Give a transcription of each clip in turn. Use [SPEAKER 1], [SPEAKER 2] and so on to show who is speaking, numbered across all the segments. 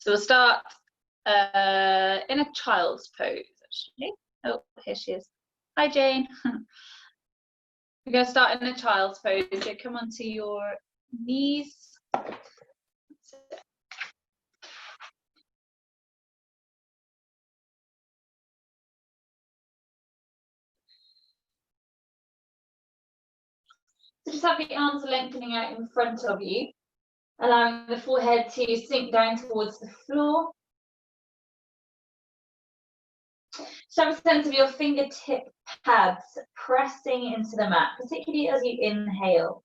[SPEAKER 1] So we'll start in a child's pose, actually. Oh, here she is. Hi, Jane. We're going to start in a child's pose. So come onto your knees. So just have the arms lengthening out in front of you, allowing the forehead to sink down towards the floor. Just have a sense of your fingertip pads pressing into the mat, particularly as you inhale.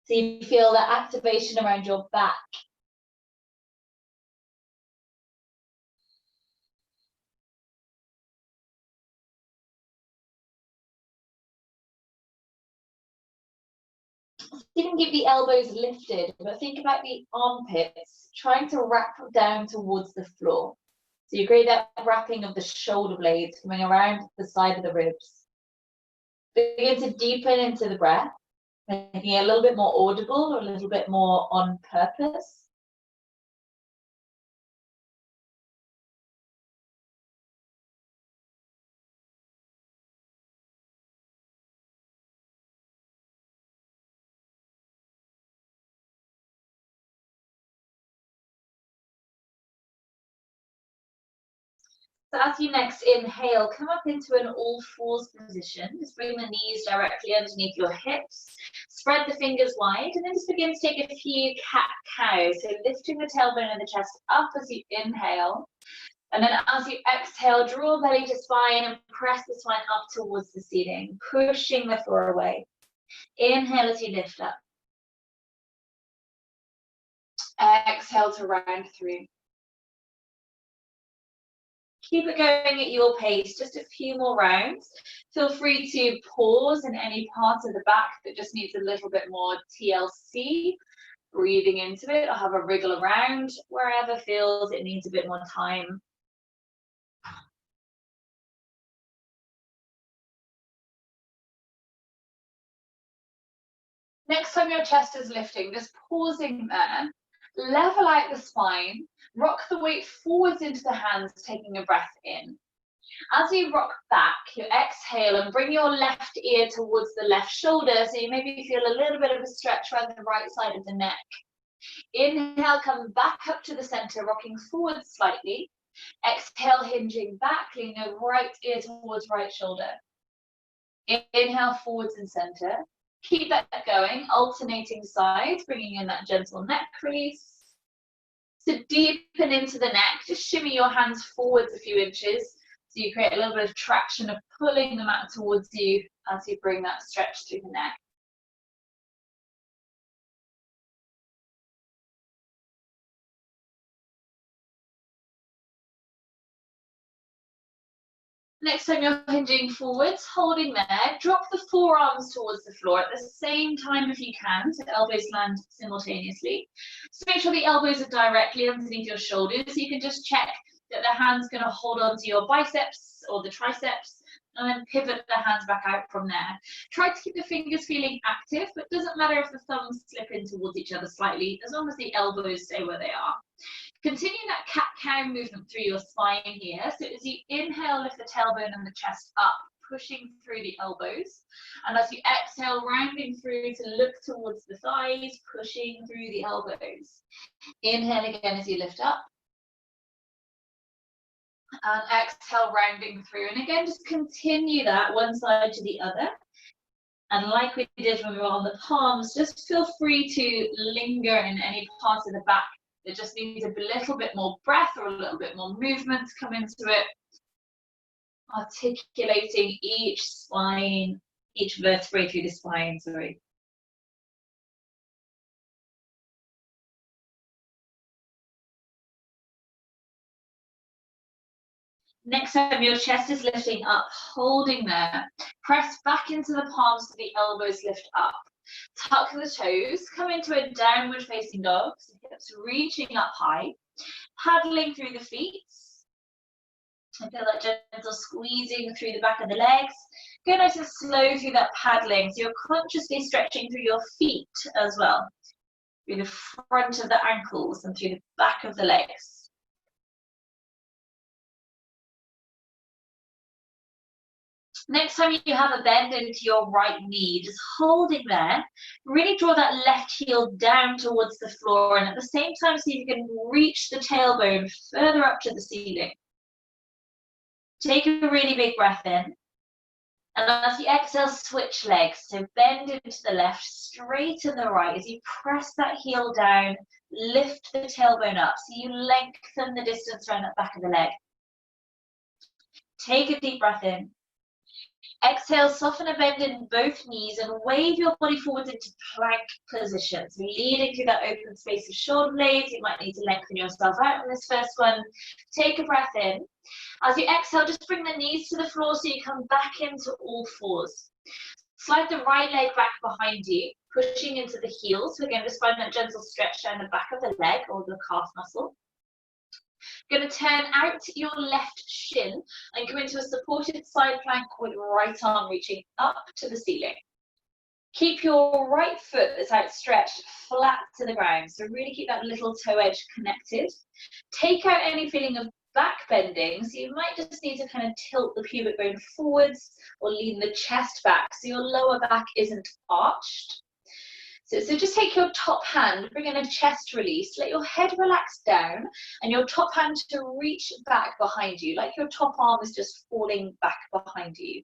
[SPEAKER 1] So you feel that activation around your back. You can keep the elbows lifted, but think about the armpits trying to wrap down towards the floor. So you create that wrapping of the shoulder blades coming around the side of the ribs. Begin to deepen into the breath, making it a little bit more audible or a little bit more on purpose. So as you next inhale, come up into an all fours position. Just bring the knees directly underneath your hips. Spread the fingers wide and then just begin to take a few cat-cows. So lifting the tailbone and the chest up as you inhale. And then as you exhale, draw belly to spine and press the spine up towards the ceiling, pushing the floor away. Inhale as you lift up. Exhale to round through. Keep it going at your pace, just a few more rounds. Feel free to pause in any part of the back that just needs a little bit more TLC. Breathing into it, or have a wriggle around wherever feels it needs a bit more time. Next time your chest is lifting, just pausing there. Level out the spine, rock the weight forwards into the hands, taking a breath in. As you rock back, you exhale and bring your left ear towards the left shoulder, so you maybe feel a little bit of a stretch around the right side of the neck. Inhale, come back up to the center, rocking forward slightly. Exhale, hinging back, lean the right ear towards right shoulder. Inhale, forwards and center. Keep that going, alternating sides, bringing in that gentle neck release. To deepen into the neck, just shimmy your hands forwards a few inches so you create a little bit of traction of pulling the mat towards you as you bring that stretch through the neck. Next time you're hinging forwards, holding there, drop the forearms towards the floor at the same time if you can, so the elbows land simultaneously. So make sure the elbows are directly underneath your shoulders, so you can just check that the hand's going to hold onto your biceps or the triceps, and then pivot the hands back out from there. Try to keep the fingers feeling active, but it doesn't matter if the thumbs slip in towards each other slightly, as long as the elbows stay where they are. Continue that cat-cow movement through your spine here. So as you inhale, lift the tailbone and the chest up, pushing through the elbows. And as you exhale, rounding through to look towards the thighs, pushing through the elbows. Inhale again as you lift up. And exhale, rounding through. And again, just continue that one side to the other. And like we did when we were on the palms, just feel free to linger in any part of the back that just needs a little bit more breath or a little bit more movement to come into it. Articulating each spine, each vertebrae through the spine, sorry. Next time your chest is lifting up, holding there. Press back into the palms so the elbows lift up. Tuck the toes, come into a downward facing dog, so hips reaching up high, paddling through the feet. I feel that gentle squeezing through the back of the legs. Go nice and slow through that paddling, so you're consciously stretching through your feet as well. through the front of the ankles and through the back of the legs. Next time you have a bend into your right knee, just holding there, really draw that left heel down towards the floor, and at the same time see if you can reach the tailbone further up to the ceiling. Take a really big breath in, and as you exhale, switch legs. So bend into the left, straighten the right. As you press that heel down, lift the tailbone up, so you lengthen the distance around that back of the leg. Take a deep breath in. Exhale, soften a bend in both knees and wave your body forwards into plank position. So leading through that open space of shoulder blades. You might need to lengthen yourself out on this first one. Take a breath in. As you exhale, just bring the knees to the floor so you come back into all fours. Slide the right leg back behind you, pushing into the heels. So again, just find that gentle stretch down the back of the leg or the calf muscle. Going to turn out your left shin and go into a supported side plank with right arm reaching up to the ceiling. Keep your right foot that's outstretched flat to the ground. So really keep that little toe edge connected. Take out any feeling of back bending. So you might just need to kind of tilt the pubic bone forwards or lean the chest back so your lower back isn't arched. So just take your top hand, bring in a chest release, let your head relax down and your top hand to reach back behind you, like your top arm is just falling back behind you.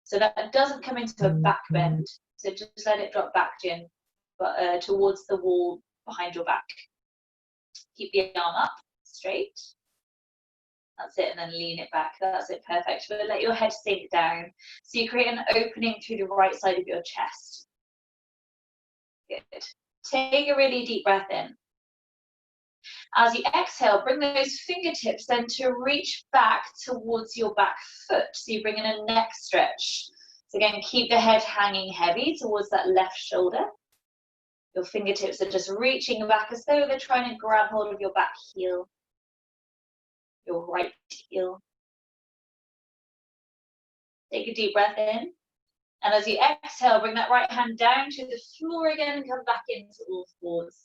[SPEAKER 1] So that doesn't come into a back bend. So just let it drop back, Jin, but towards the wall behind your back. Keep the arm up, straight. That's it, and then lean it back. That's it, perfect. But let your head sink down. So you create an opening through the right side of your chest. Good. Take a really deep breath in. As you exhale, bring those fingertips then to reach back towards your back foot. So you bring in a neck stretch. So again, keep the head hanging heavy towards that left shoulder. Your fingertips are just reaching back as though they're trying to grab hold of your back heel, your right heel. Take a deep breath in. And as you exhale, bring that right hand down to the floor again and come back into all fours.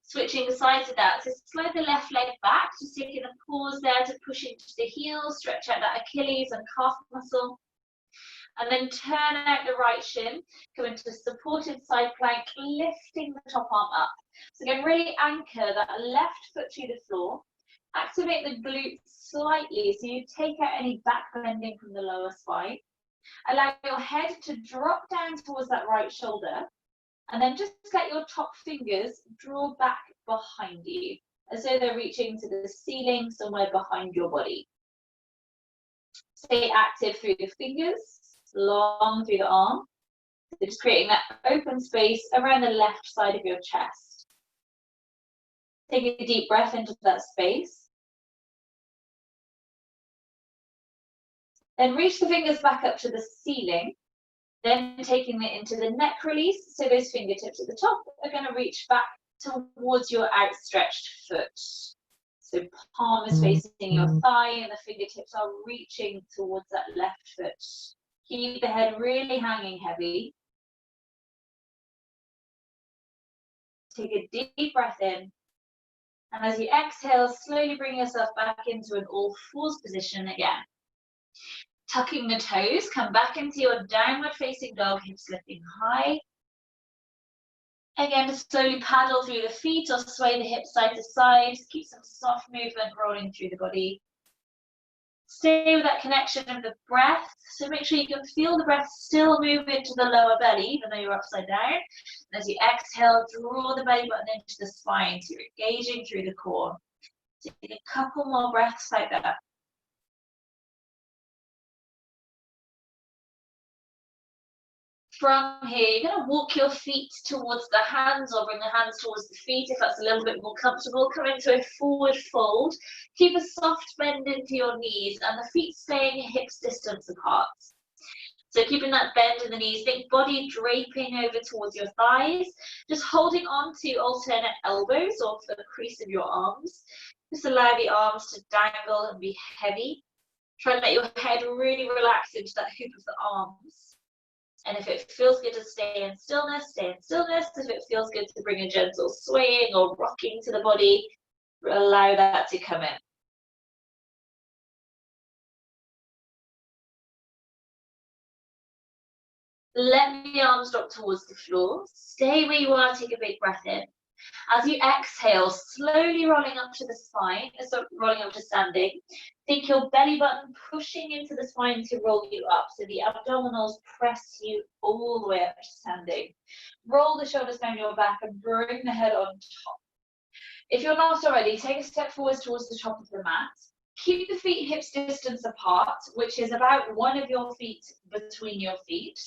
[SPEAKER 1] Switching sides of that, so slide the left leg back, just taking a pause there to push into the heel, stretch out that Achilles and calf muscle. And then turn out the right shin, go into supported side plank, lifting the top arm up. So again, really anchor that left foot to the floor. Activate the glutes slightly, so you take out any back bending from the lower spine. Allow your head to drop down towards that right shoulder, and then just let your top fingers draw back behind you, as though they're reaching to the ceiling somewhere behind your body. Stay active through the fingers, long through the arm, so just creating that open space around the left side of your chest. Take a deep breath into that space. Then reach the fingers back up to the ceiling, then taking it into the neck release, so those fingertips at the top are going to reach back towards your outstretched foot. So palm is facing your thigh and the fingertips are reaching towards that left foot. Keep the head really hanging heavy. Take a deep breath in. And as you exhale, slowly bring yourself back into an all fours position again. Tucking the toes, come back into your downward facing dog, hips lifting high. Again, just slowly paddle through the feet or sway the hips side to side. Keep some soft movement rolling through the body. Stay with that connection of the breath. So make sure you can feel the breath still move into the lower belly, even though you're upside down. And as you exhale, draw the belly button into the spine. So you're engaging through the core. Take a couple more breaths like that. From here, you're going to walk your feet towards the hands or bring the hands towards the feet if that's a little bit more comfortable. Come into a forward fold. Keep a soft bend into your knees and the feet staying hips distance apart. So keeping that bend in the knees, think body draping over towards your thighs, just holding on to alternate elbows or for the crease of your arms. Just allow the arms to dangle and be heavy. Try and let your head really relax into that hoop of the arms.
[SPEAKER 2] And if it feels good to stay in stillness, stay in stillness. If it feels good to bring a gentle swaying or rocking to the body, allow that to come in. Let the arms drop towards the floor. Stay where you are, take a big breath in. As you exhale, slowly rolling up to the spine, so rolling up to standing. Think your belly button pushing into the spine to roll you up. So the abdominals press you all the way up to standing. Roll the shoulders down your back and bring the head on top. If you're not already, take a step forward towards the top of the mat. Keep the feet hips distance apart, which is about one of your feet between your feet.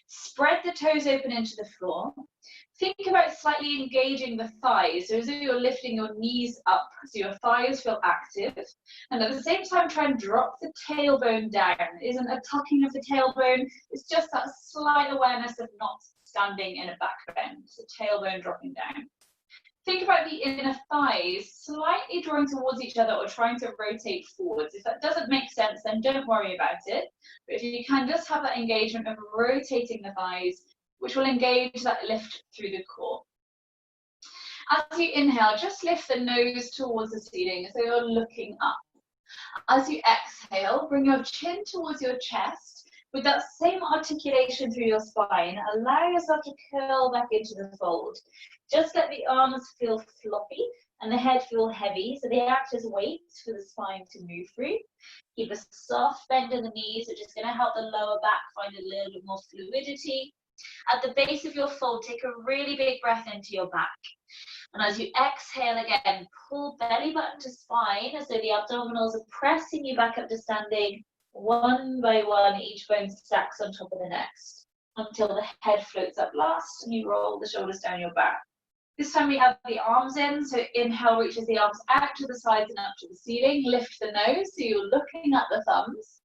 [SPEAKER 2] Spread the toes open into the floor. Think about slightly engaging the thighs, so as if you're lifting your knees up, so your thighs feel active. And at the same time, try and drop the tailbone down. It isn't a tucking of the tailbone, it's just that slight awareness of not standing in a back bend, so tailbone dropping down. Think about the inner thighs slightly drawing towards each other or trying to rotate forwards. If that doesn't make sense, then don't worry about it. But if you can just have that engagement of rotating the thighs, which will engage that lift through the core. As you inhale, just lift the nose towards the ceiling so you're looking up. As you exhale, bring your chin towards your chest. With that same articulation through your spine, allow yourself to curl back into the fold. Just let the arms feel floppy and the head feel heavy, so they act as weights for the spine to move through. Keep a soft bend in the knees, which is going to help the lower back find a little bit more fluidity. At the base of your fold, take a really big breath into your back. And as you exhale again, pull belly button to spine as though the abdominals are pressing you back up to standing. One by one, each bone stacks on top of the next until the head floats up last and you roll the shoulders down your back. This time we have the arms in, so inhale reaches the arms out to the sides and up to the ceiling. Lift the nose, so you're looking at the thumbs.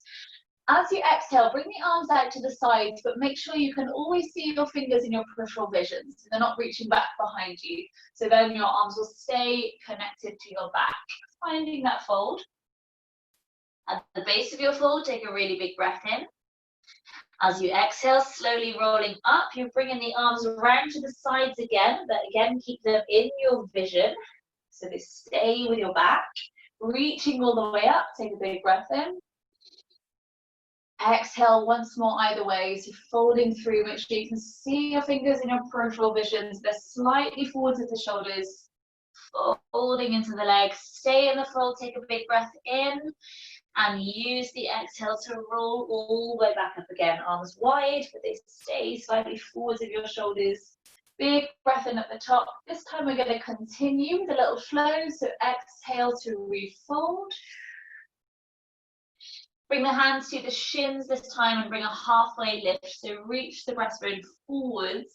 [SPEAKER 2] As you exhale, bring the arms out to the sides, but make sure you can always see your fingers in your peripheral vision, so they're not reaching back behind you. So then your arms will stay connected to your back. Finding that fold. At the base of your fold, take a really big breath in. As you exhale, slowly rolling up, you're bringing the arms around to the sides again, but again, keep them in your vision. So they stay with your back. Reaching all the way up, take a big breath in. Exhale once more either way, so folding through, make sure you can see your fingers in your peripheral visions. They're slightly forward to the shoulders, folding into the legs. Stay in the fold, take a big breath in, and use the exhale to roll all the way back up again. Arms wide, but they stay slightly forwards of your shoulders. Big breath in at the top. This time we're going to continue with a little flow, so exhale to refold. Bring the hands to the shins this time and bring a halfway lift. So reach the breastbone forwards.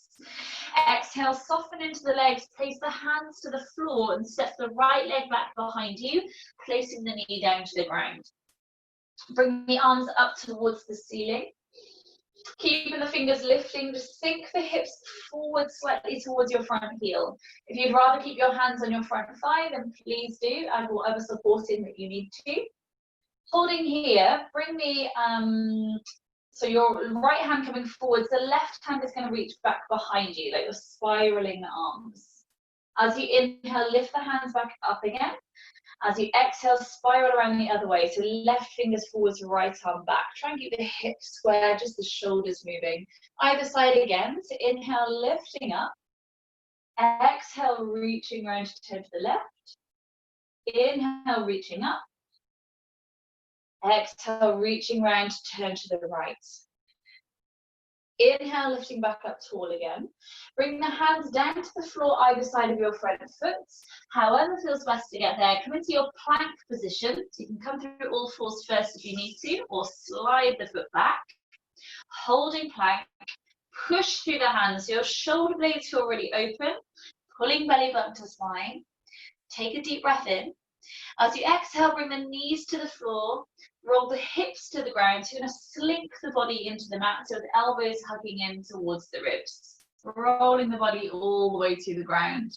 [SPEAKER 2] Exhale, soften into the legs. Place the hands to the floor and step the right leg back behind you, placing the knee down to the ground. Bring the arms up towards the ceiling. Keeping the fingers lifting, just sink the hips forward slightly towards your front heel. If you'd rather keep your hands on your front thigh, then please do. Add whatever support in that you need to. Holding here, bring the, so your right hand coming forwards, the left hand is going to reach back behind you, like you're spiraling the arms. As you inhale, lift the hands back up again. As you exhale, spiral around the other way, so left fingers forwards, right arm back. Try and keep the hips square, just the shoulders moving. Either side again, so inhale, lifting up. Exhale, reaching around to turn to the left. Inhale, reaching up. Exhale, reaching round to turn to the right. Inhale, lifting back up tall again. Bring the hands down to the floor either side of your front foot. However feels best to get there. Come into your plank position. So you can come through all fours first if you need to, or slide the foot back. Holding plank. Push through the hands. So your shoulder blades feel really open. Pulling belly button to spine. Take a deep breath in. As you exhale, bring the knees to the floor, roll the hips to the ground. So you're going to slink the body into the mat, so the elbows hugging in towards the ribs. Rolling the body all the way to the ground.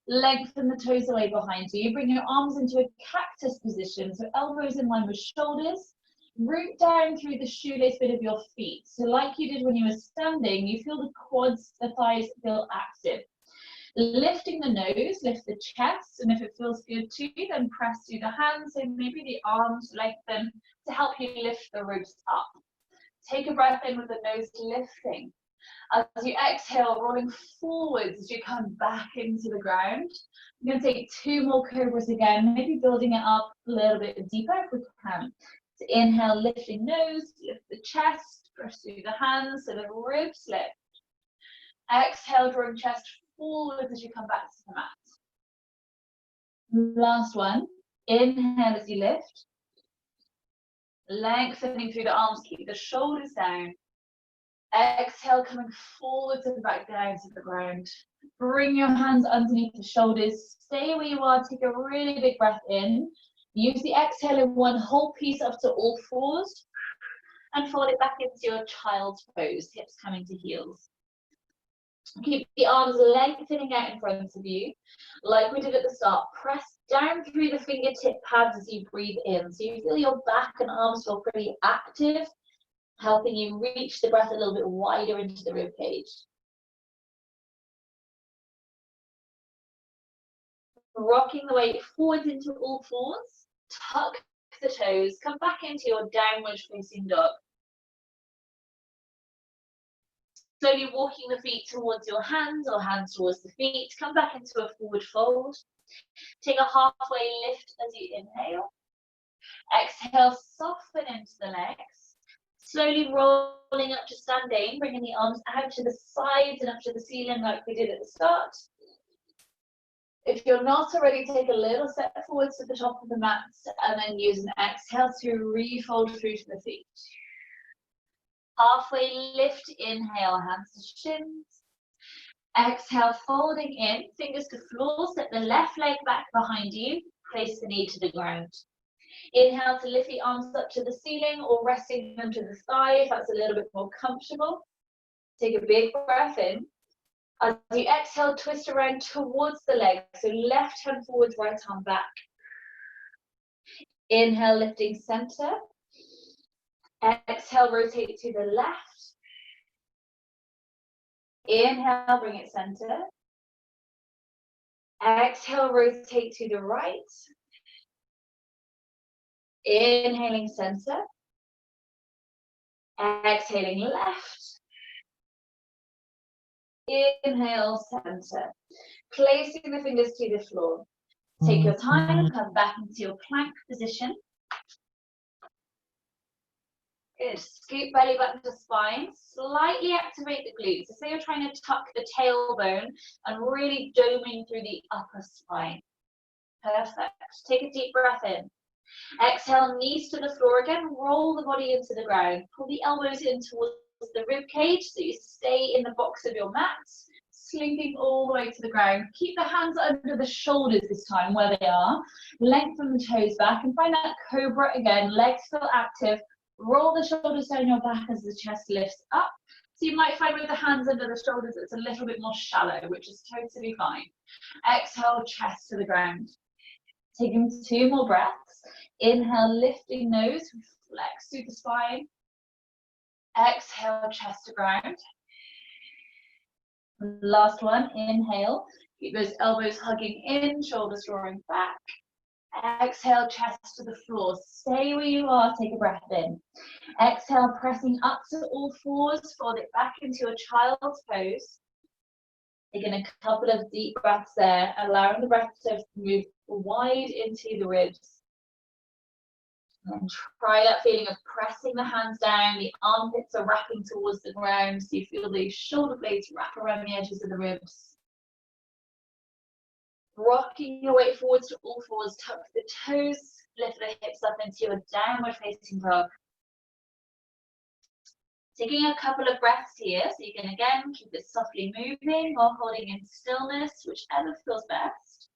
[SPEAKER 2] Lengthen the toes away behind you. Bring your arms into a cactus position, so elbows in line with shoulders.
[SPEAKER 1] Root down through the shoelace bit of your feet. So like you did when you were standing, you feel the quads, the thighs feel active. Lifting the nose, lift the chest, and if it feels good too, then press through the hands, so maybe the arms lengthen to help you lift the ribs up. Take a breath in with the nose lifting. As you exhale, rolling forwards as you come back into the ground. You're going to take 2 more cobras again, maybe building it up a little bit deeper if we can. So inhale, lifting nose, lift the chest, press through the hands so the ribs lift. Exhale, drawing chest forward as you come back to the mat. Last one. Inhale as you lift. Lengthening through the arms, keep the shoulders down. Exhale, coming forwards and back down to the ground. Bring your hands underneath the shoulders. Stay where you are. Take a really big breath in. Use the exhale in one whole piece up to all fours. And fold it back into your child's pose, hips coming to heels. Keep the arms lengthening out in front of you. Like we did at the start, press down through the fingertip pads as you breathe in. So you feel your back and arms feel pretty active, helping you reach the breath a little bit wider into the rib cage. Rocking the weight forwards into all fours, tuck the toes, come back into your downward facing dog. Slowly walking the feet towards your hands or hands towards the feet, come back into a forward fold. Take a halfway lift as you inhale. Exhale, soften into the legs. Slowly rolling up to standing, bringing the arms out to the sides and up to the ceiling like we did at the start. If you're not already, take a little step forwards to the top of the mat and then use an exhale to refold through to the feet. Halfway lift, inhale, hands to shins. Exhale, folding in, fingers to floor, step the left leg back behind you, place the knee to the ground. Inhale to lift the arms up to the ceiling or resting them to the thigh if that's a little bit more comfortable. Take a big breath in. As you exhale, twist around towards the leg, so left hand forwards, right arm back. Inhale, lifting center. Exhale, rotate to the left. Inhale, bring it center. Exhale, rotate to the right. Inhaling center. Exhaling left. Inhale, center. Placing the fingers to the floor. Take your time, come back into your plank position. Good. Scoop belly button to spine. Slightly activate the glutes. So say you're trying to tuck the tailbone and really doming through the upper spine. Perfect. Take a deep breath in. Exhale, knees to the floor again. Roll the body into the ground. Pull the elbows in towards the rib cage so you stay in the box of your mat. Slinking all the way to the ground. Keep the hands under the shoulders this time where they are. Lengthen the toes back and find that cobra again. Legs feel active. Roll the shoulders down your back as the chest lifts up. So you might find with the hands under the shoulders it's a little bit more shallow, which is totally fine. Exhale, chest to the ground. Taking 2 more breaths. Inhale, lifting nose, flex through the spine. Exhale, chest to ground. Last one, inhale. Keep those elbows hugging in, shoulders drawing back. Exhale, chest to the floor. Stay where you are, take a breath in. Exhale, pressing up to all fours, fold it back into a child's pose. Taking a couple of deep breaths there, allowing the breath to move wide into the ribs. And try that feeling of pressing the hands down, the armpits are wrapping towards the ground, so you feel the shoulder blades wrap around the edges of the ribs. Rocking your weight forwards to all fours, tuck the toes, lift the hips up into your downward facing dog. Taking a couple of breaths here, so you can again keep it softly moving or holding in stillness, whichever feels best.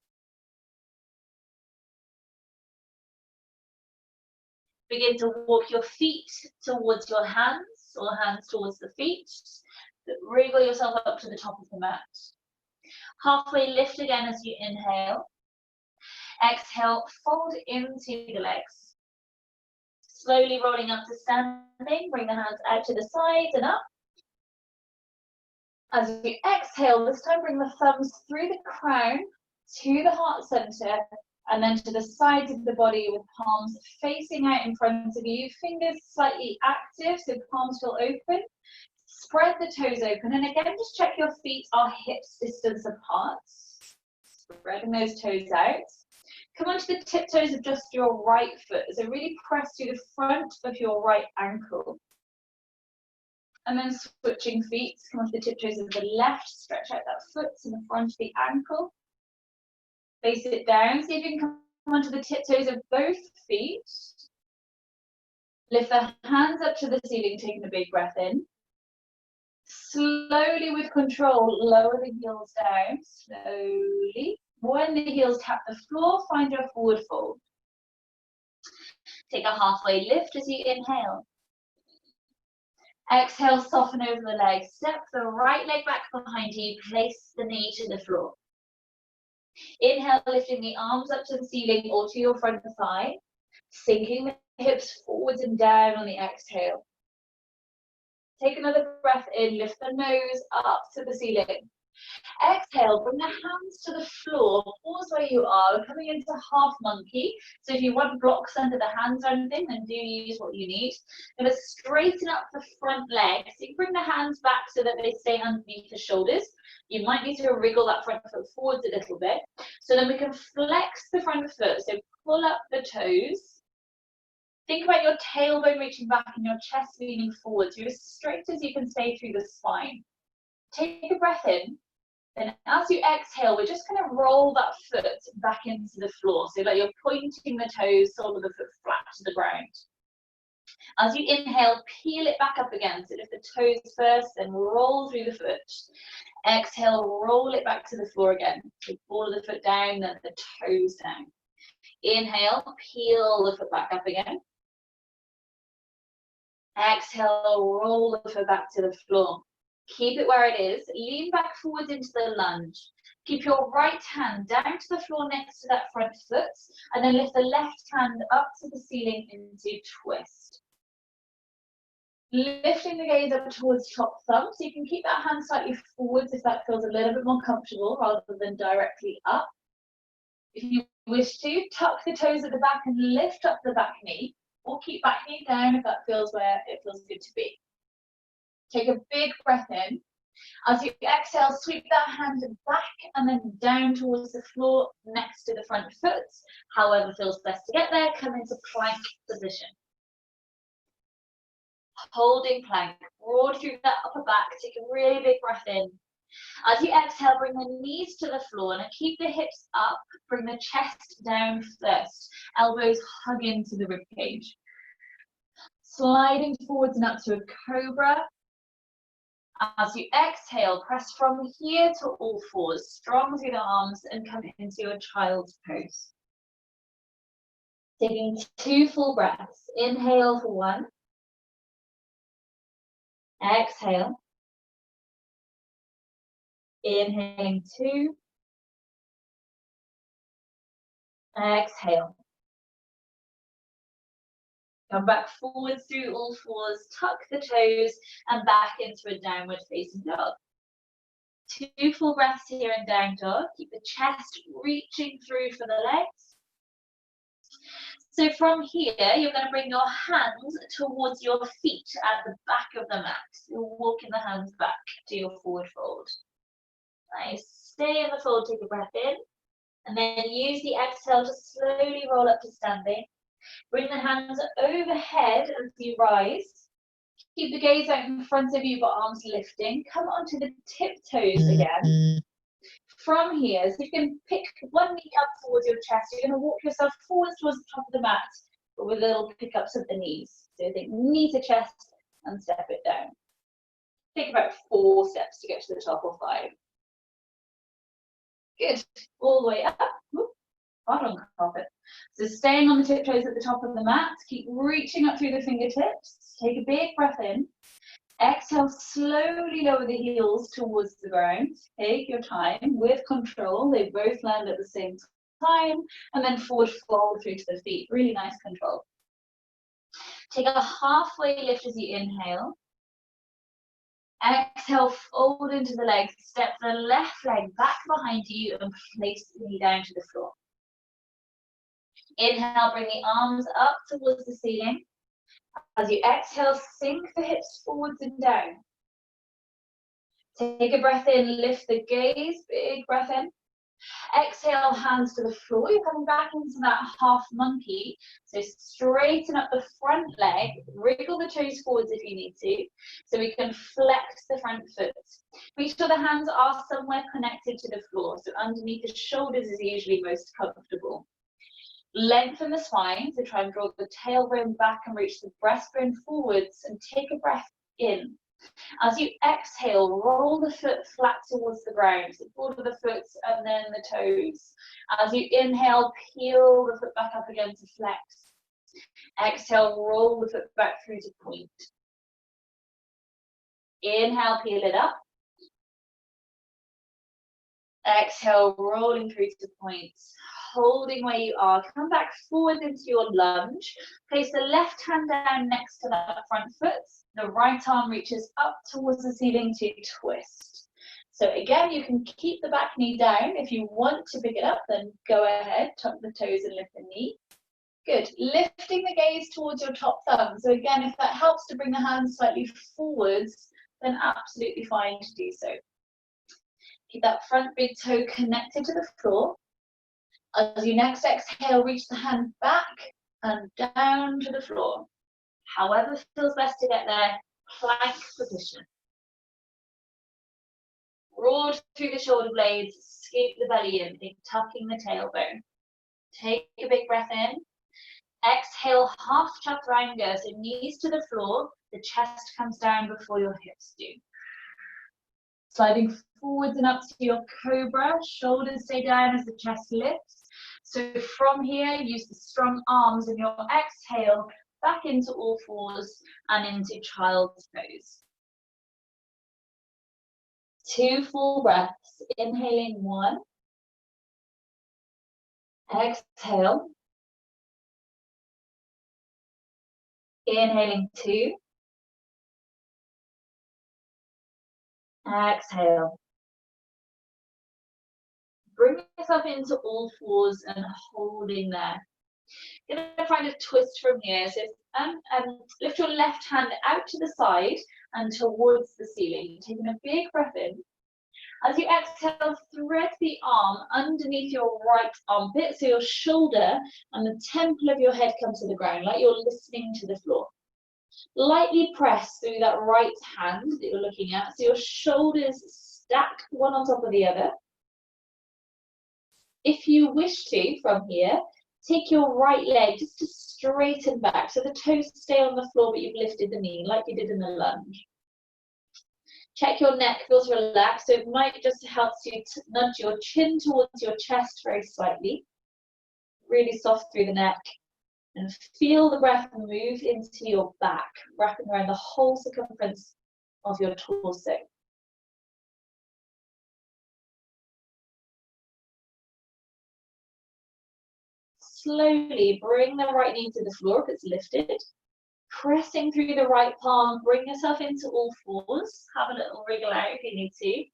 [SPEAKER 1] Begin to walk your feet towards your hands or hands towards the feet. Wriggle yourself up to the top of the mat. Halfway lift again as you inhale. Exhale, fold into the legs.
[SPEAKER 2] slowly rolling up to standing. Bring the hands out to the sides and up. As you exhale, this time bring the thumbs through the crown to the heart center and then to the sides of the body with palms facing out in front of you, fingers slightly active so palms feel open. Spread the toes open, and again just check your feet are hips distance apart. Spreading those toes out. Come onto the tiptoes of just your right foot, so really press through the front of your right ankle. And then switching feet, come onto the tiptoes of the left, stretch out that foot to the front of the ankle. Face it down, see if you can come onto the tiptoes of both feet. Lift the hands up to the ceiling, taking a big breath in. Slowly, with control, lower the heels down, slowly. When the heels tap the floor, find your forward fold. Take a halfway lift as you inhale. Exhale, soften over the legs. Step the right leg back behind you, place the knee to the floor. Inhale, lifting the arms up to the ceiling or to your front thigh. Sinking the hips forwards and down on the exhale. Take another breath in, lift the nose up to the ceiling. Exhale, bring the hands to the floor, pause where you are, coming into half monkey. So if you want blocks under the hands or anything, then do use what you need. You're going to straighten up the front leg. So you bring the hands back so that they stay underneath the shoulders. You might need to wriggle that front foot forwards a little bit. So then we can flex the front foot, so pull up the toes. Think about your tailbone reaching back and your chest leaning forwards. You're as straight as you can stay through the spine. Take a breath in. Then as you exhale, we're just going to roll that foot back into the floor. So that you're pointing the toes, sole of the foot flat to the ground. As you inhale, peel it back up again. So lift the toes first, then roll through the foot. Exhale, roll it back to the floor again. So ball of the foot down, then the toes down. Inhale, peel the foot back up again. Exhale, roll the foot back to the floor. Keep it where it is. Lean back forwards into the lunge. Keep your right hand down to the floor next to that front foot, and then lift the left hand up to the ceiling into twist. Lifting the gaze up towards top thumb, so you can keep that hand slightly forwards if that feels a little bit more comfortable rather than directly up. If you wish to, tuck the toes at the back and lift up the back knee, or keep back knee down if that feels where it feels good to be. Take a big breath in. As you exhale, sweep that hand back and then down towards the floor next to the front foot. However feels best to get there, come into plank position. Holding plank, broad through that upper back, take a really big breath in. As you exhale, bring the knees to the floor and keep the hips up, bring the chest down first. Elbows hug into the ribcage. Sliding forwards and up to a cobra. As you exhale, press from here to all fours, strong through the arms and come into your child's pose. Taking 2 full breaths. Inhale for 1. Exhale. Inhaling 2. Exhale. Come back forwards through all fours, tuck the toes and back into a downward facing dog. 2 full breaths here in down dog. Keep the chest reaching through for the legs. So from here, you're going to bring your hands towards your feet at the back of the mat. You're walking the hands back to your forward fold. Nice. Stay in the fold, take a breath in. And then use the exhale to slowly roll up to standing. Bring the hands overhead as you rise. Keep the gaze out in front of you, but arms lifting. Come onto the tiptoes again. From here, so you can pick one knee up towards your chest. You're going to walk yourself forwards towards the top of the mat, but with little pickups of the knees. So think knee to chest and step it down. Think about 4 steps to get to the top, or 5. Good. All the way up. Hard on carpet. So staying on the tiptoes at the top of the mat, keep reaching up through the fingertips. Take a big breath in. Exhale, slowly lower the heels towards the ground. Take your time with control. They both land at the same time. And then forward fold through to the feet. Really nice control.
[SPEAKER 1] Take a halfway lift as you inhale. Exhale, fold into the legs. Step the left leg back behind you and place the knee down to the floor. Inhale, bring the arms up towards the ceiling. As you exhale, sink the hips forwards and down. Take a breath in, lift the gaze, big breath in. Exhale, hands to the floor. You're coming back into that half monkey. So straighten up the front leg, wriggle the toes forwards if you need to, so we can flex the front foot. Make sure the hands are somewhere connected to the floor, so underneath the shoulders is usually most comfortable. Lengthen the spine, so try and draw the tailbone back and reach the breastbone forwards, and take a breath in. As you exhale, roll the foot flat towards the ground, so border the foot and then the toes. As you inhale, peel the foot back up again to flex. Exhale, roll the foot back through to point. Inhale, peel it up. Exhale, rolling through to point. Holding where you are, come back forward into your lunge. Place the left hand down next to that front foot. The right arm reaches up towards the ceiling to twist. So again, you can keep the back knee down. If you want to pick it up, then go ahead, tuck the toes and lift the knee. Good. Lifting the gaze towards your top thumb. So again, if that helps to bring the hands slightly forwards, then absolutely fine to do so. Keep that front big toe connected to the floor. As you next exhale, reach the hand back and down to the floor. However feels best to get there, plank position. Broad through the shoulder blades, scoop the belly in, tucking the tailbone. Take a big breath in. Exhale, half chaturanga, so knees to the floor, the chest comes down before your hips do. Sliding forwards and up to your cobra, shoulders stay down as the chest lifts. So from here, use the strong arms in your exhale, back into all fours and into child's pose. 2 full breaths, inhaling 1. Exhale. Inhaling 2. Exhale. Bring yourself into all fours and holding there. You're going to try to twist from here. So lift your left hand out to the side and towards the ceiling. Taking a big breath in. As you exhale, thread the arm underneath your right armpit, so your shoulder and the temple of your head come to the ground, like you're listening to the floor. Lightly press through that right hand that you're looking at, so your shoulders stack one on top of the other. If you wish to, from here, take your right leg just to straighten back, so the toes stay on the floor, but you've lifted the knee, like you did in the lunge. Check your neck feels relaxed, so it might just help you to nudge your chin towards your chest very slightly. Really soft through the neck. And feel the breath move into your back, wrapping around the whole circumference of your torso. Slowly bring the right knee to the floor if it's lifted. Pressing through the right palm, bring yourself into all fours. Have a little wriggle out if you need to.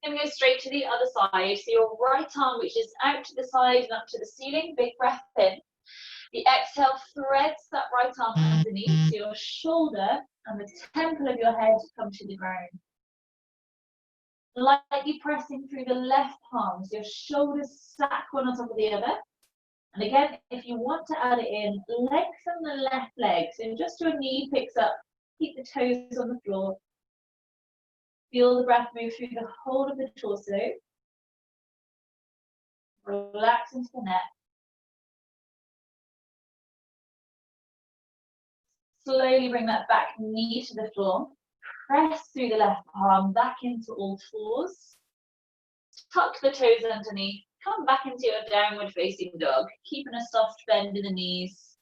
[SPEAKER 1] Then go straight to the other side. So your right arm reaches out to the side and up to the ceiling. Big breath in. The exhale threads that right arm underneath, so your shoulder and the temple of your head come to the ground. Lightly pressing through the left palm, so your shoulders stack one on top of the other. And again, if you want to add it in, lengthen the left leg. So just your knee picks up, keep the toes on the floor. Feel the breath move through the whole of the torso. Relax into the neck. Slowly bring that back knee to the floor. Press through the left palm back into all fours. Tuck the toes underneath. Come back into your downward facing dog, keeping a soft bend in the knees.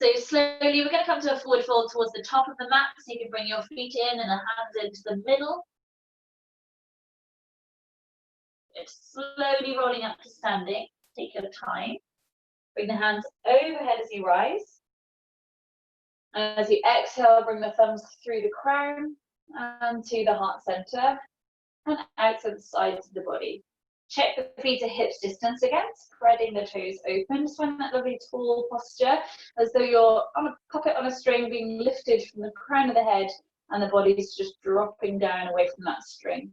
[SPEAKER 1] So slowly we're going to come to a forward fold towards the top of the mat, so you can bring your feet in and the hands into the middle. It's slowly rolling up to standing. Take your time. Bring the hands overhead as you rise. And as you exhale, bring the thumbs through the crown and to the heart center and out to the sides of the body. Check the feet to hips distance again, spreading the toes open. Just find that lovely tall posture, as though you're on a puppet on a string being lifted from the crown of the head and the body's just dropping down away from that string.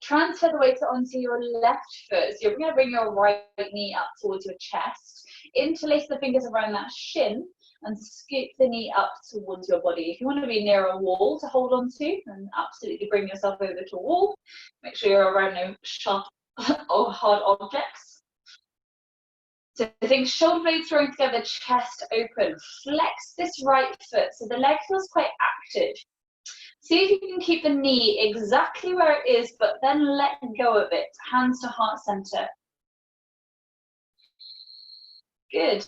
[SPEAKER 1] Transfer the weight onto your left foot. So you're going to bring your right knee up towards your chest. Interlace the fingers around that shin and scoop the knee up towards your body. If you want to be near a wall to hold on to, then absolutely bring yourself over to a wall. Make sure you're around no sharp or hard objects. So think shoulder blades throwing together, chest open. Flex this right foot so the leg feels quite active. See if you can keep the knee exactly where it is, but then let go of it. Hands to heart center. Good.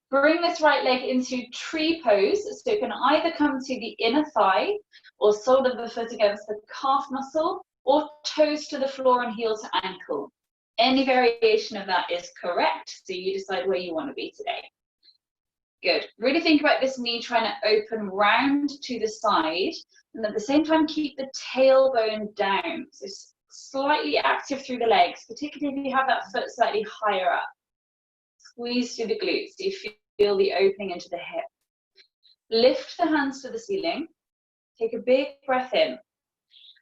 [SPEAKER 1] Bring this right leg into tree pose, so you can either come to the inner thigh or sole of the foot against the calf muscle, or toes to the floor and heel to ankle. Any variation of that is correct, so you decide where you want to be today. Good. Really think about this knee trying to open round to the side, and at the same time keep the tailbone down, so slightly active through the legs, particularly if you have that foot slightly higher up. Squeeze through the glutes so you feel the opening into the hip. Lift the hands to the ceiling. Take a big breath in.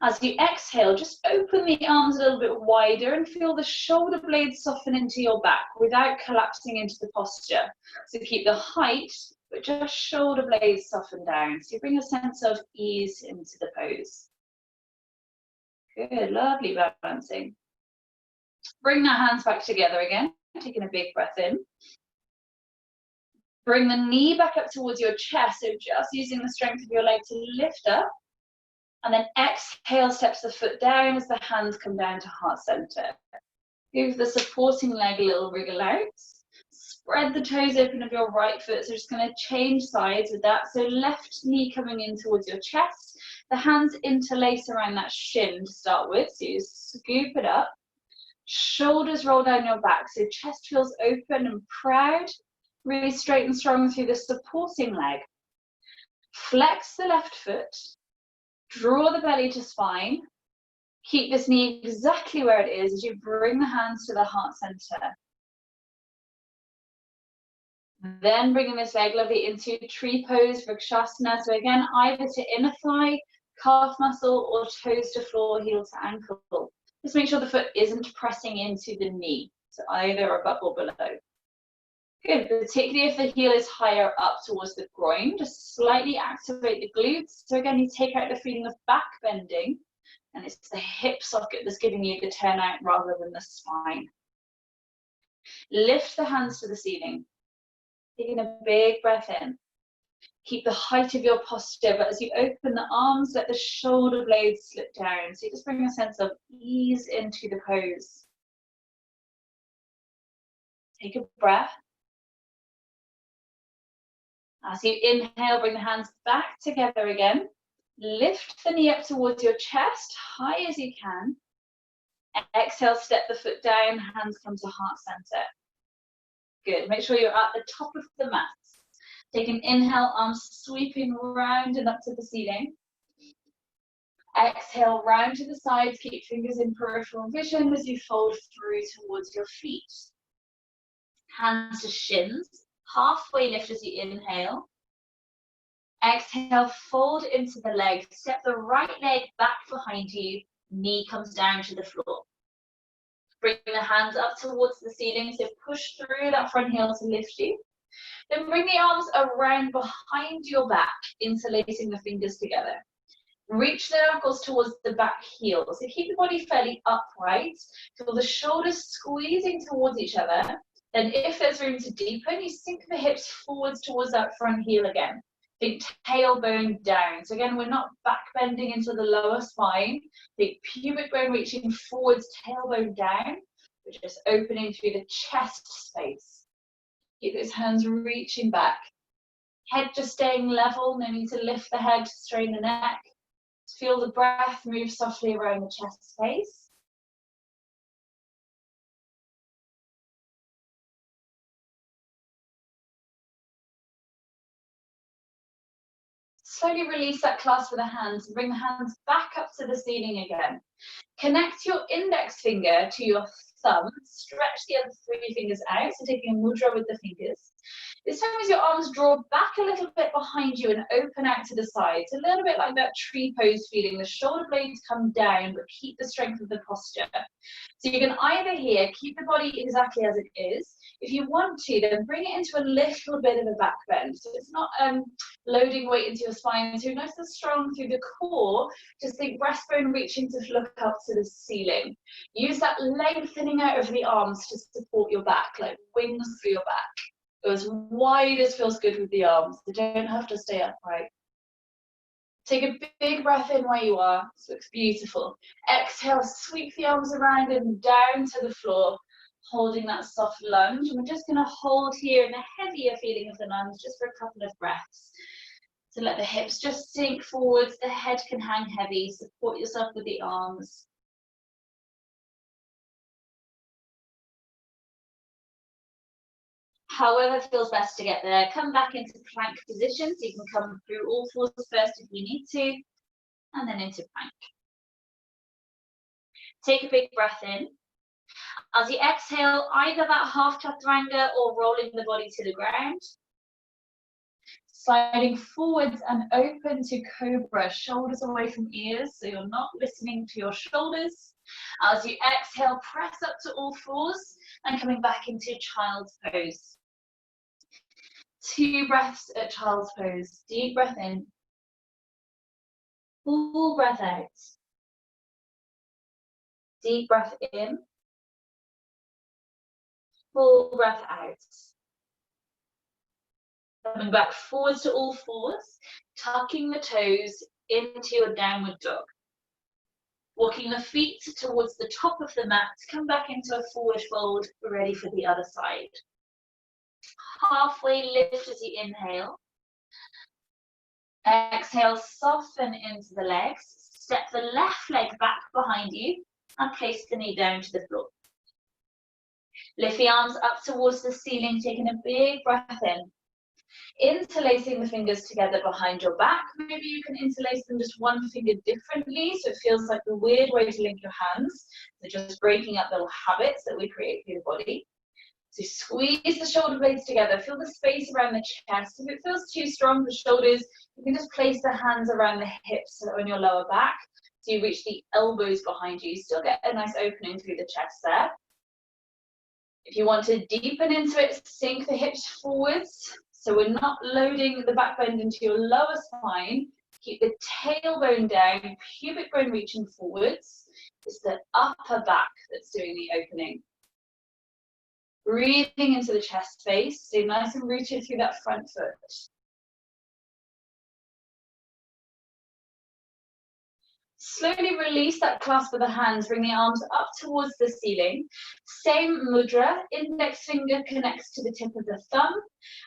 [SPEAKER 1] As you exhale, just open the arms a little bit wider and feel the shoulder blades soften into your back without collapsing into the posture. So keep the height, but just shoulder blades soften down. So you bring a sense of ease into the pose. Good, lovely balancing. Bring the hands back together again, taking a big breath in. Bring the knee back up towards your chest, so just using the strength of your leg to lift up. And then exhale, steps the foot down as the hands come down to heart center. Give the supporting leg a little wriggle out. Spread the toes open of your right foot, so just going to change sides with that. So left knee coming in towards your chest. The hands interlace around that shin to start with, so you scoop it up. Shoulders roll down your back, so chest feels open and proud. Really straight and strong through the supporting leg. Flex the left foot. Draw the belly to spine. Keep this knee exactly where it is as you bring the hands to the heart center. Then bringing this leg lovely into tree pose, Vrikshasana. So again, either to inner thigh, calf muscle, or toes to floor, heel to ankle. Just make sure the foot isn't pressing into the knee, so either above or below. Good, particularly if the heel is higher up towards the groin, just slightly activate the glutes. So again, you take out the feeling of back bending, and it's the hip socket that's giving you the turnout rather than the spine. Lift the hands to the ceiling, taking a big breath in. Keep the height of your posture, but as you open the arms, let the shoulder blades slip down. So you just bring a sense of ease into the pose. Take a breath. As you inhale, bring the hands back together again. Lift the knee up towards your chest, high as you can. Exhale, step the foot down, hands come to heart center. Good, make sure you're at the top of the mat. Take an inhale, arms sweeping round and up to the ceiling. Exhale, round to the sides, keep fingers in peripheral vision as you fold through towards your feet. Hands to shins. Halfway lift as you inhale. Exhale, fold into the leg. Step the right leg back behind you. Knee comes down to the floor. Bring the hands up towards the ceiling. So push through that front heel to lift you. Then bring the arms around behind your back, interlacing the fingers together. Reach the knuckles towards the back heel. So keep the body fairly upright. Feel the shoulders squeezing towards each other. Then if there's room to deepen, you sink the hips forwards towards that front heel again. Think tailbone down. So again, we're not back bending into the lower spine. Think pubic bone reaching forwards, tailbone down. We're just opening through the chest space. Keep those hands reaching back. Head just staying level, no need to lift the head, strain the neck. Feel the breath move softly around the chest space. slowly release that clasp with the hands and bring the hands back up to the ceiling again. Connect your index finger to your thumb, stretch the other 3 fingers out, so taking a mudra with the fingers. This time as your arms draw back a little bit behind you and open out to the sides, a little bit like that tree pose feeling. The shoulder blades come down, but keep the strength of the posture. So you can either here keep the body exactly as it is. If you want to, then bring it into a little bit of a back bend. So it's not loading weight into your spine. So you're nice and strong through the core. Just think breastbone reaching to look up to the ceiling. Use that lengthening out of the arms to support your back, like wings through your back. Go as wide as feels good with the arms. They don't have to stay upright. Take a big breath in where you are. This looks beautiful. Exhale, sweep the arms around and down to the floor, holding that soft lunge. And we're just going to hold here in the heavier feeling of the lunge just for a couple of breaths. So let the hips just sink forwards, the head can hang heavy. Support yourself with the arms. However feels best to get there. Come back into plank position, so you can come through all fours first if you need to, and then into plank. Take a big breath in. As you exhale, either that half chaturanga or rolling the body to the ground. Sliding forwards and open to cobra, shoulders away from ears, so you're not listening to your shoulders. As you exhale, press up to all fours and coming back into child's pose. 2 breaths at child's pose. Deep breath in. Full breath out. Deep breath in. Full breath out. Coming back forwards to all fours, tucking the toes into your downward dog. Walking the feet towards the top of the mat, come back into a forward fold, ready for the other side. Halfway lift as you inhale. Exhale, soften into the legs. Step the left leg back behind you and place the knee down to the floor. Lift the arms up towards the ceiling, taking a big breath in. Interlacing the fingers together behind your back. Maybe you can interlace them just one finger differently, so it feels like a weird way to link your hands. So just breaking up little habits that we create through the body. So squeeze the shoulder blades together, feel the space around the chest. If it feels too strong for shoulders, you can just place the hands around the hips on your lower back, so you reach the elbows behind you. Still get a nice opening through the chest there. If you want to deepen into it, sink the hips forwards, so we're not loading the back bend into your lower spine. Keep the tailbone down, pubic bone reaching forwards. It's the upper back that's doing the opening. Breathing into the chest space, stay nice and rooted through that front foot. Slowly release that clasp of the hands, bring the arms up towards the ceiling. Same mudra, index finger connects to the tip of the thumb,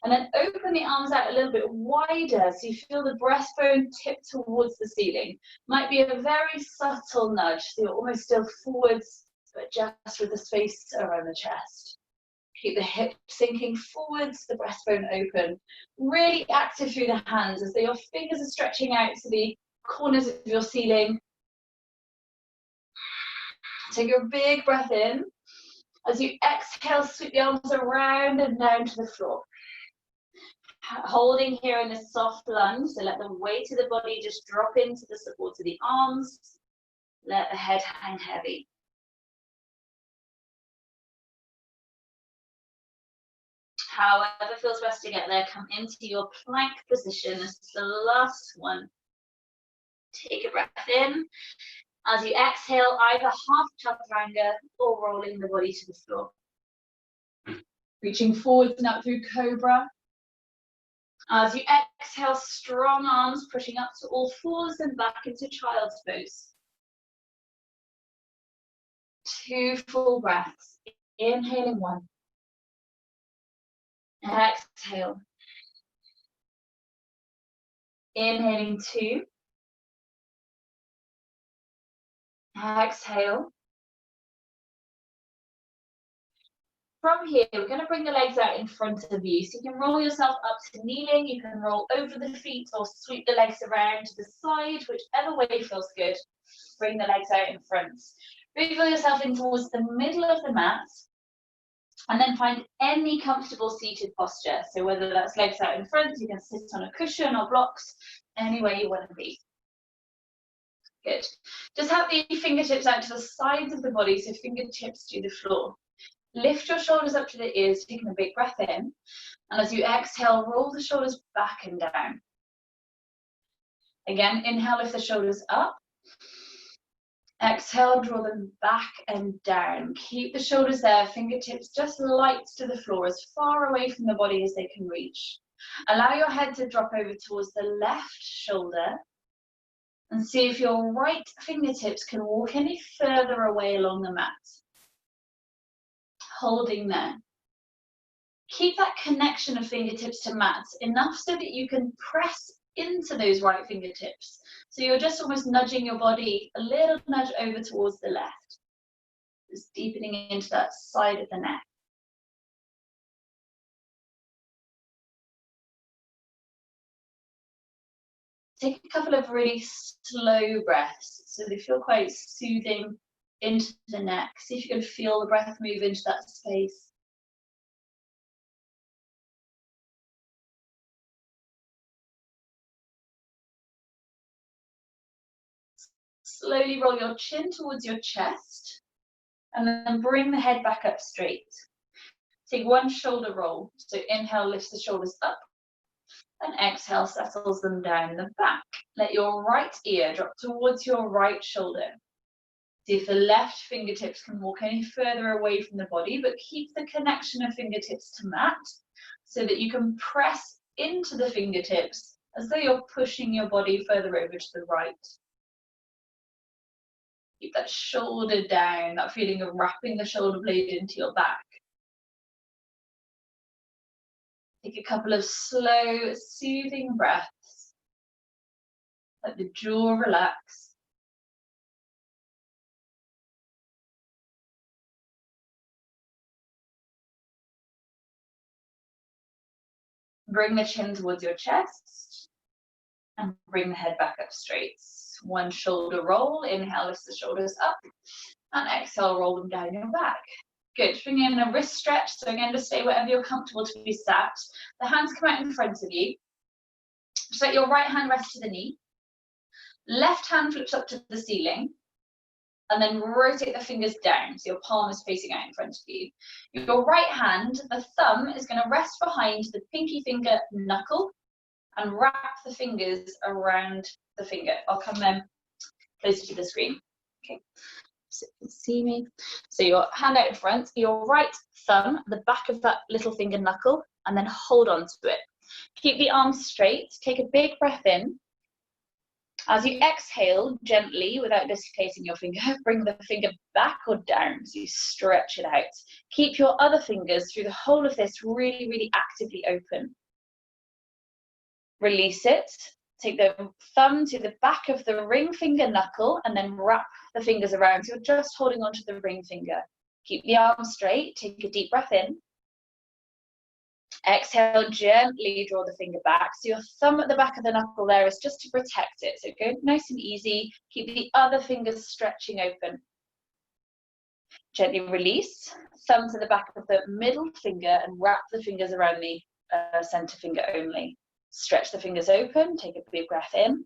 [SPEAKER 1] and then open the arms out a little bit wider so you feel the breastbone tip towards the ceiling. Might be a very subtle nudge, so you're almost still forwards, but just with the space around the chest. Keep the hips sinking forwards, the breastbone open. Really active through the hands as your fingers are stretching out to the corners of your ceiling. Take a big breath in. As you exhale, sweep the arms around and down to the floor. Holding here in this soft lunge, so let the weight of the body just drop into the support of the arms. Let the head hang heavy. However feels best to get there, come into your plank position. This is the last one. Take a breath in. As you exhale, either half chaturanga or rolling the body to the floor. Reaching forwards and up through cobra. As you exhale, strong arms pushing up to all fours and back into child's pose. 2 full breaths. Inhaling 1. Exhale. Inhaling 2. Exhale.
[SPEAKER 2] From here, we're going to bring the legs out in front of you. So you can roll yourself up to kneeling, you can roll over the feet or sweep the legs around to the side, whichever way feels good. Bring the legs out in front. Wriggle yourself in towards the middle of the mat, and then find any comfortable seated posture. So whether that's legs out in front, you can sit on a cushion or blocks, any way you want to be. Good. Just have the fingertips out to the sides of the body, so fingertips to the floor. Lift your shoulders up to the ears, taking a big breath in. And as you exhale, roll the shoulders back and down. Again, inhale, lift the shoulders up. Exhale, draw them back and down. Keep the shoulders there, fingertips just light to the floor, as far away from the body as they can reach. Allow your head to drop over towards the left shoulder. And see if your right fingertips can walk any further away along the mat. Holding there. Keep that connection of fingertips to mat enough so that you can press into those right fingertips. So you're just almost nudging your body a little nudge over towards the left. Just deepening into that side of the neck. Take a couple of really slow breaths so they feel quite soothing into the neck. See if you can feel the breath move into that space. Slowly roll your chin towards your chest and then bring the head back up straight. Take one shoulder roll. So inhale, lifts the shoulders up, and exhale, settles them down the back. Let your right ear drop towards your right shoulder. See if the left fingertips can walk any further away from the body, but keep the connection of fingertips to mat so that you can press into the fingertips as though you're pushing your body further over to the right. Keep that shoulder down, that feeling of wrapping the shoulder blade into your back. Take a couple of slow, soothing breaths. Let the jaw relax. Bring the chin towards your chest and bring the head back up straight. One shoulder roll, inhale, lift the shoulders up, and exhale, roll them down your back. Good, bring in a wrist stretch, so again, just stay wherever you're comfortable to be sat. The hands come out in front of you. Just let your right hand rest to the knee. Left hand flips up to the ceiling, and then rotate the fingers down, so your palm is facing out in front of you. Your right hand, the thumb, is going to rest behind the pinky finger knuckle, and wrap the fingers around the finger. I'll come closer to the screen. Okay, so you can see me. So your hand out in front, your right thumb, the back of that little finger knuckle, and then hold on to it. Keep the arms straight, take a big breath in. As you exhale, gently, without dislocating your finger, bring the finger back or down, so you stretch it out. Keep your other fingers through the whole of this really, really actively open. Release it, take the thumb to the back of the ring finger knuckle and then wrap the fingers around. So you're just holding onto the ring finger. Keep the arm straight, take a deep breath in. Exhale, gently draw the finger back. So your thumb at the back of the knuckle there is just to protect it. So go nice and easy. Keep the other fingers stretching open. Gently release, thumb to the back of the middle finger and wrap the fingers around the center finger only. Stretch the fingers open, take a big breath in.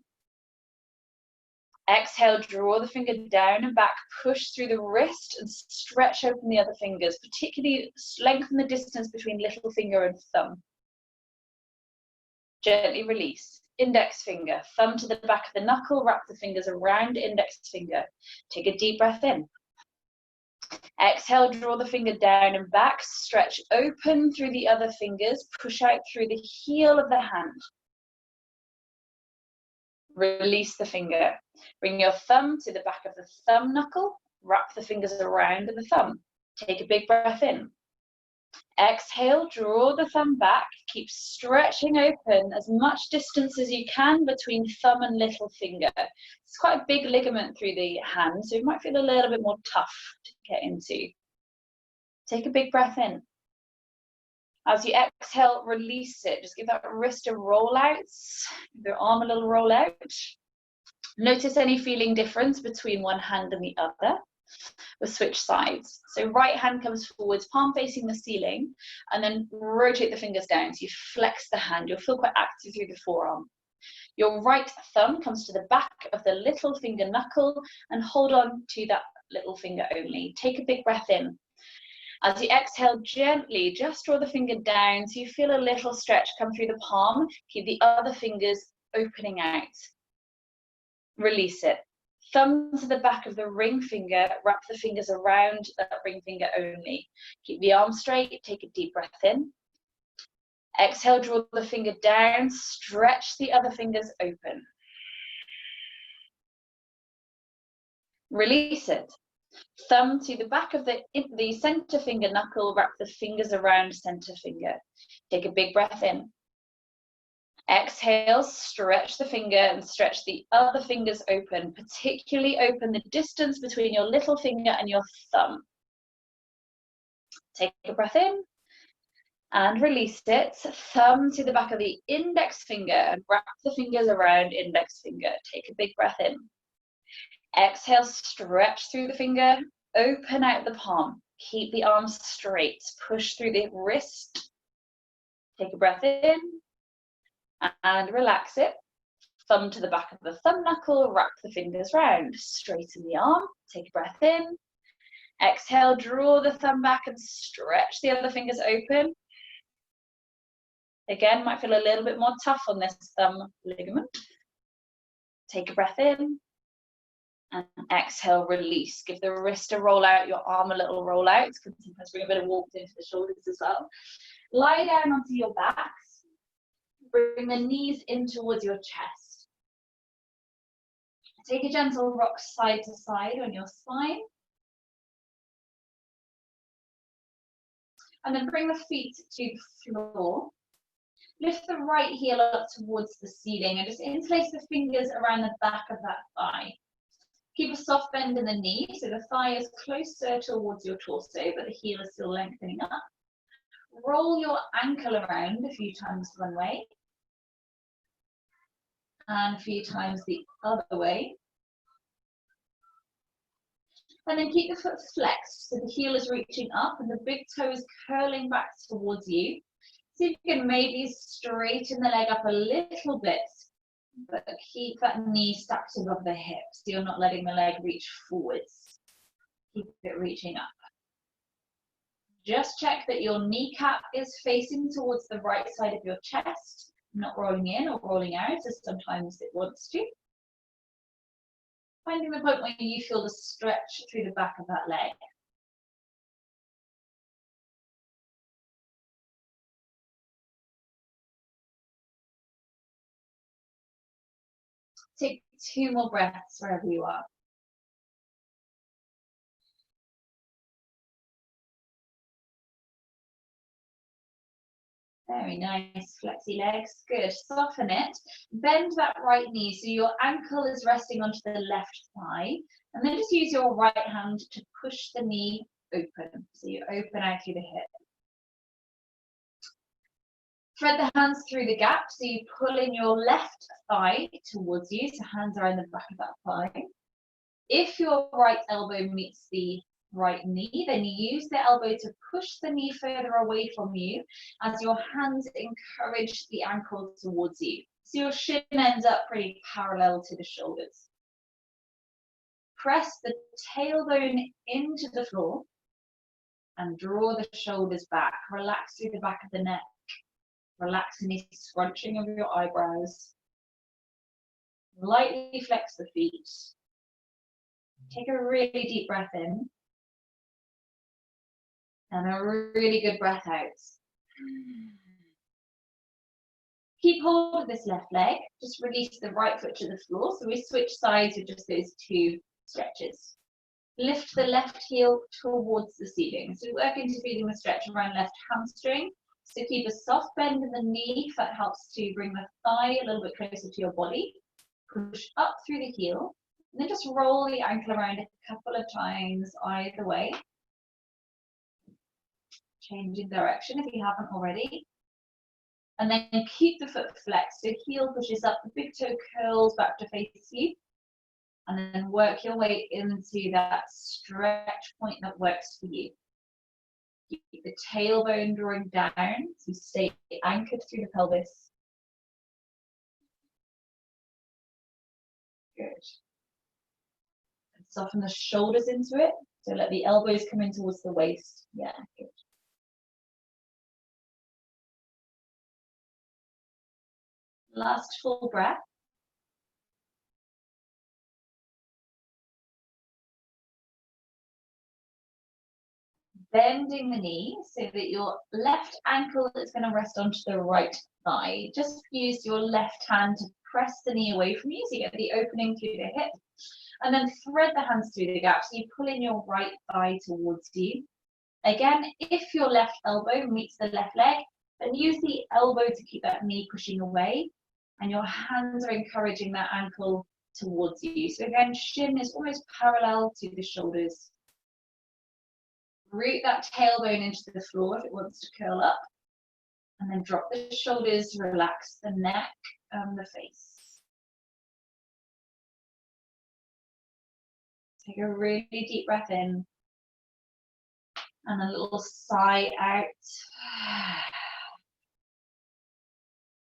[SPEAKER 2] Exhale, draw the finger down and back, push through the wrist and stretch open the other fingers, particularly lengthen the distance between little finger and thumb. Gently release. Index finger, thumb to the back of the knuckle, wrap the fingers around index finger. Take a deep breath in. Exhale, draw the finger down and back, stretch open through the other fingers, push out through the heel of the hand. Release the finger. Bring your thumb to the back of the thumb knuckle, wrap the fingers around the thumb. Take a big breath in. Exhale, draw the thumb back, keep stretching open as much distance as you can between thumb and little finger. It's quite a big ligament through the hand, so it might feel a little bit more tough to get into. Take a big breath in.
[SPEAKER 1] As you exhale, release it. Just give that wrist a roll out, give your arm a little roll out. Notice any feeling difference between one hand and the other. We'll switch sides. So right hand comes forwards, palm facing the ceiling, and then rotate the fingers down. So you flex the hand. You'll feel quite active through the forearm. Your right thumb comes to the back of the little finger knuckle and hold on to that little finger only. Take a big breath in. As you exhale, gently just draw the finger down so you feel a little stretch come through the palm. Keep the other fingers opening out. Release it. Thumb to the back of the ring finger, wrap the fingers around that ring finger only. Keep the arm straight, take a deep breath in. Exhale, draw the finger down, stretch the other fingers open. Release it. Thumb to the back of the center finger knuckle, wrap the fingers around center finger. Take a big breath in. Exhale, stretch the finger and stretch the other fingers open, particularly open the distance between your little finger and your thumb. Take a breath in and release it. Thumb to the back of the index finger and wrap the fingers around index finger. Take a big breath in. Exhale, stretch through the finger, open out the palm. Keep the arms straight, push through the wrist. Take a breath in. And relax it. Thumb to the back of the thumb knuckle, wrap the fingers round, straighten the arm, take a breath in. Exhale, draw the thumb back and stretch the other fingers open. Again, might feel a little bit more tough on this thumb ligament. Take a breath in. And exhale, release. Give the wrist a roll out, your arm a little roll out. You can sometimes bring a bit of warmth into the shoulders as well. Lie down onto your backs. Bring the knees in towards your chest. Take a gentle rock side to side on your spine. And then bring the feet to the floor. Lift the right heel up towards the ceiling and just interlace the fingers around the back of that thigh. Keep a soft bend in the knee so the thigh is closer towards your torso, but the heel is still lengthening up. Roll your ankle around a few times one way. And a few times the other way. And then keep the foot flexed so the heel is reaching up and the big toe is curling back towards you. See if you can maybe straighten the leg up a little bit, but keep that knee stacked above the hip so you're not letting the leg reach forwards. Keep it reaching up. Just check that your kneecap is facing towards the right side of your chest. Not rolling in or rolling out as sometimes it wants to. Finding the point where you feel the stretch through the back of that leg. Take 2 more breaths wherever you are. Very nice, flexy legs, good. Soften it, bend that right knee so your ankle is resting onto the left thigh, and then just use your right hand to push the knee open, so you open out through the hip. Thread the hands through the gap, so you pull in your left thigh towards you, so hands are in the back of that thigh. If your right elbow meets the right knee, then you use the elbow to push the knee further away from you as your hands encourage the ankle towards you. So your shin ends up pretty parallel to the shoulders. Press the tailbone into the floor and draw the shoulders back. Relax through the back of the neck. Relax any scrunching of your eyebrows. Lightly flex the feet. Take a really deep breath in. And a really good breath out. Keep hold of this left leg. Just release the right foot to the floor. So we switch sides with just those 2 stretches. Lift the left heel towards the ceiling. So work into feeling the stretch around left hamstring. So keep a soft bend in the knee if that helps to bring the thigh a little bit closer to your body. Push up through the heel. And then just roll the ankle around a couple of times either way. changing direction if you haven't already. And then keep the foot flexed, so heel pushes up, the big toe curls back to face you. And then work your way into that stretch point that works for you. Keep the tailbone drawing down, so stay anchored through the pelvis. Good. And soften the shoulders into it, so let the elbows come in towards the waist. Yeah, good. Last full breath. Bending the knee so that your left ankle is going to rest onto the right thigh. Just use your left hand to press the knee away from you so you get the opening through the hip. And then thread the hands through the gap so you pull in your right thigh towards you. Again, if your left elbow meets the left leg, then use the elbow to keep that knee pushing away. And your hands are encouraging that ankle towards you. So again, shin is almost parallel to the shoulders. Root that tailbone into the floor if it wants to curl up. And then drop the shoulders, relax the neck and the face. Take a really deep breath in. And a little sigh out.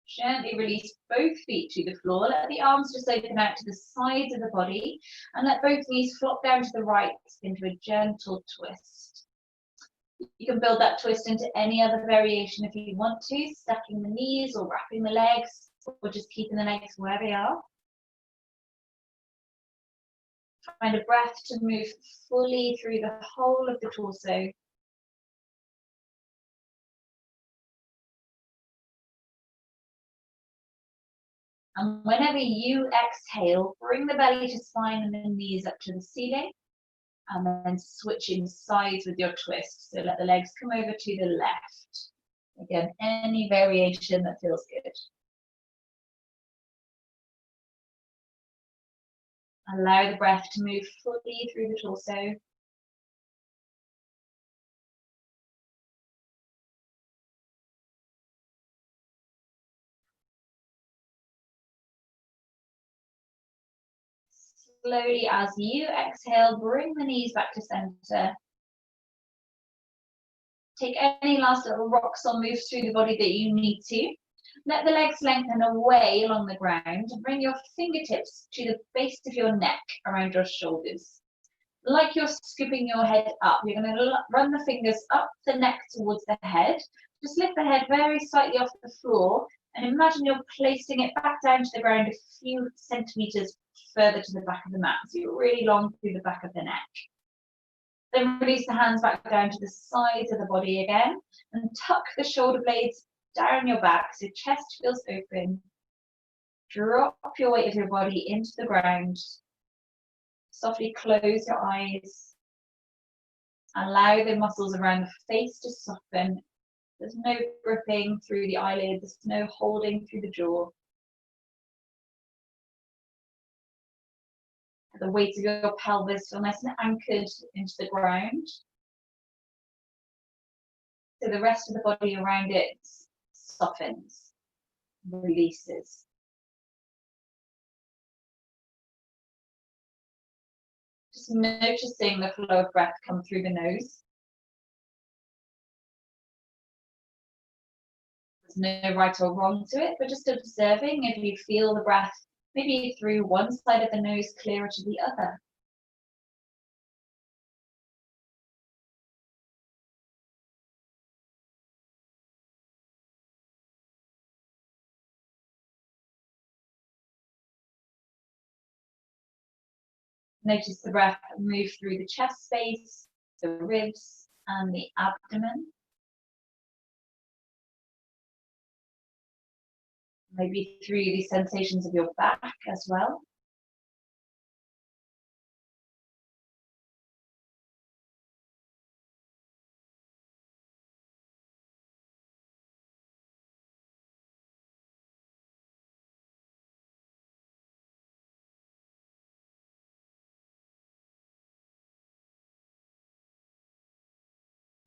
[SPEAKER 1] Gently release both feet to the floor. Let the arms just open out to the sides of the body. And let both knees flop down to the right into a gentle twist. You can build that twist into any other variation if you want to, stacking the knees or wrapping the legs, or just keeping the legs where they are. Find a breath to move fully through the whole of the torso. And whenever you exhale, bring the belly to spine and the knees up to the ceiling. And then switching sides with your twist. So let the legs come over to the left. Again, any variation that feels good. Allow the breath to move fully through the torso. Slowly, as you exhale, bring the knees back to center. Take any last little rocks or moves through the body that you need to. Let the legs lengthen away along the ground and bring your fingertips to the base of your neck around your shoulders. Like you're scooping your head up, you're going to run the fingers up the neck towards the head. Just lift the head very slightly off the floor and imagine you're placing it back down to the ground a few centimeters further to the back of the mat. So you're really long through the back of the neck. Then release the hands back down to the sides of the body again and tuck the shoulder blades down your back so chest feels open. Drop your weight of your body into the ground. Softly close your eyes. Allow the muscles around the face to soften. There's no gripping through the eyelids, there's no holding through the jaw. The weight of your pelvis feel nice and anchored into the ground. So the rest of the body around it softens, releases. Just noticing the flow of breath come through the nose. There's no right or wrong to it, but just observing if you feel the breath maybe through one side of the nose clearer to the other. Notice the breath move through the chest space, the ribs, and the abdomen. Maybe through the sensations of your back as well.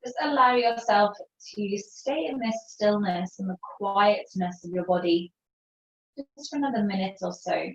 [SPEAKER 1] Just allow yourself to stay in this stillness and the quietness of your body just for another minute or so.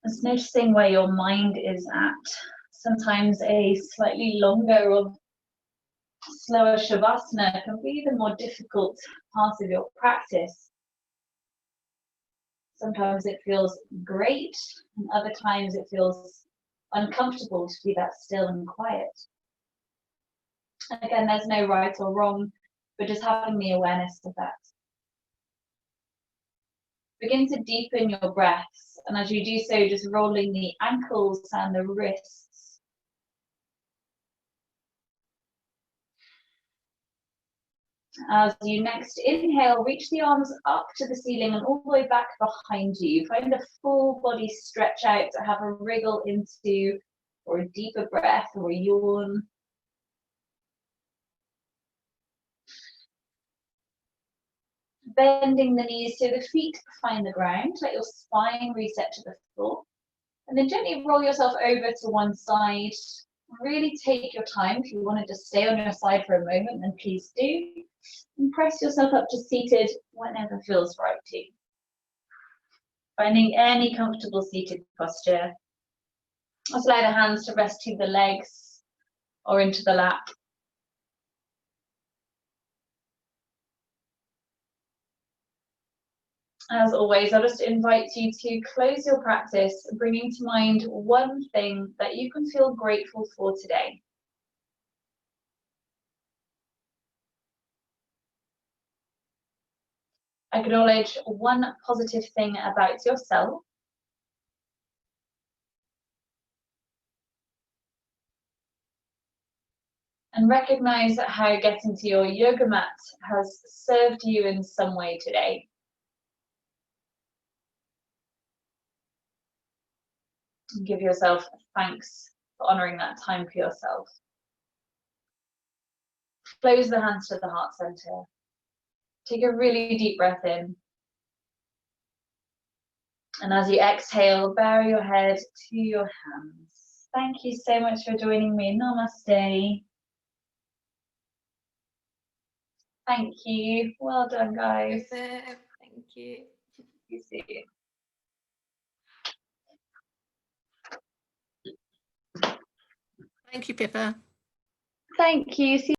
[SPEAKER 1] Just noticing where your mind is at. Sometimes a slightly longer or slower shavasana can be the more difficult part of your practice. Sometimes it feels great, and other times it feels uncomfortable to be that still and quiet. And again, there's no right or wrong, but just having the awareness of that. Begin to deepen your breaths, and as you do so, just rolling the ankles and the wrists. As you next inhale, reach the arms up to the ceiling and all the way back behind you. Find a full body stretch out to have a wriggle into, or a deeper breath, or a yawn. Bending the knees so the feet find the ground, let your spine reset to the floor. And then gently roll yourself over to one side. Really take your time. If you want to just stay on your side for a moment, then please do. And press yourself up to seated whenever feels right to you. Finding any comfortable seated posture. Just allow the hands to rest to the legs or into the lap. As always, I'll just invite you to close your practice, bringing to mind one thing that you can feel grateful for today. Acknowledge one positive thing about yourself. And recognize how getting to your yoga mat has served you in some way today. And give yourself thanks for honoring that time for yourself. Close the hands to the heart center. Take a really deep breath in. And as you exhale, bow your head to your hands. Thank you so much for joining me. Namaste. Thank you. Well done, guys.
[SPEAKER 3] Thank you.
[SPEAKER 1] You see.
[SPEAKER 3] Thank you, Pippa.
[SPEAKER 1] Thank you. See